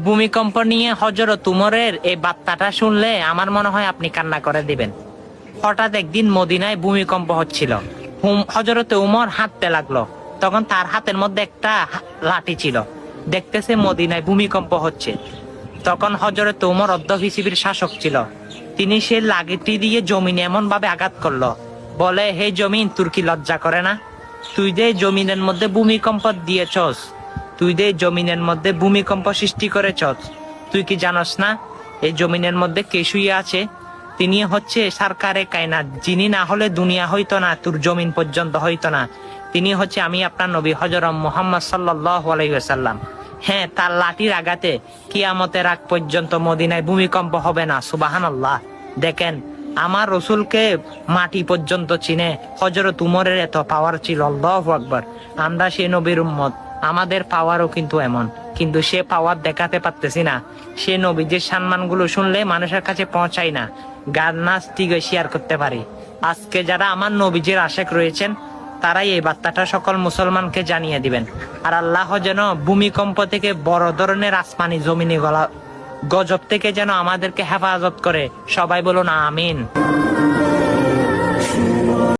ভূমিকম্প নিয়ে হযরত উমরের এই বার্তাটা শুনলে আমার মনে হয় আপনি কান্না করে দিবেন। হঠাৎ একদিন মদিনায় ভূমিকম্প হচ্ছিল। হযরত উমর হাঁটতে লাগলো। তখন তার হাতের মধ্যে একটা লাঠি ছিল। দেখতেছে মদিনায় ভূমিকম্প হচ্ছে। তখন হযরত উমর অর্ধ-পৃথিবীর শাসক ছিল। তিনি সে লাঠিটি দিয়ে জমিনে এমন ভাবে আঘাত করলো, বলে, হে জমিন, তোর কি লজ্জা করে না? তুই যে জমিনের মধ্যে ভূমিকম্প দিয়েছস, তুই যে জমিনের মধ্যে ভূমিকম্প সৃষ্টি করেছস, তুই কি জানস না এই জমিনের মধ্যে কে শুয়ে আছে? তিনি হচ্ছে সরকারে কায়নাত, যিনি না হলে দুনিয়া হইতো না, তোর জমিন পর্যন্ত হইতো না। তিনি হচ্ছে আমি আপনার নবী হযরত মুহাম্মদ সাল্লাল্লাহু আলাইহি ওয়াসাল্লাম। হ্যাঁ, তার লাঠির আঘাতে কিয়ামতের আগ পর্যন্ত মদিনায় ভূমিকম্প হবে না। সুবহানাল্লাহ। দেখেন, আমার রসুলকে মাটি পর্যন্ত চিনে হযরত উমরের এত পাওয়ার ছিল। আল্লাহু আকবার। আমরা সেই নবীর উম্মত, আমাদের পাওয়ারও কিন্তু এমন, কিন্তু সে পাওয়ার দেখাতে পারতেছি না। সে নবীদের সম্মানগুলো শুনলে মানুষের কাছে পৌঁছায় না। গান নাচ টিকে শেয়ার করতে পারি। আজকে যারা আমার নবীজির আশেক রয়েছেন, তারাই এই বার্তাটা সকল মুসলমানকে জানিয়ে দিবেন। আর আল্লাহ যেন ভূমিকম্প থেকে, বড় ধরনের আসমানি জমিনি গজব থেকে যেন আমাদেরকে হেফাজত করে। সবাই বলুন আমিন।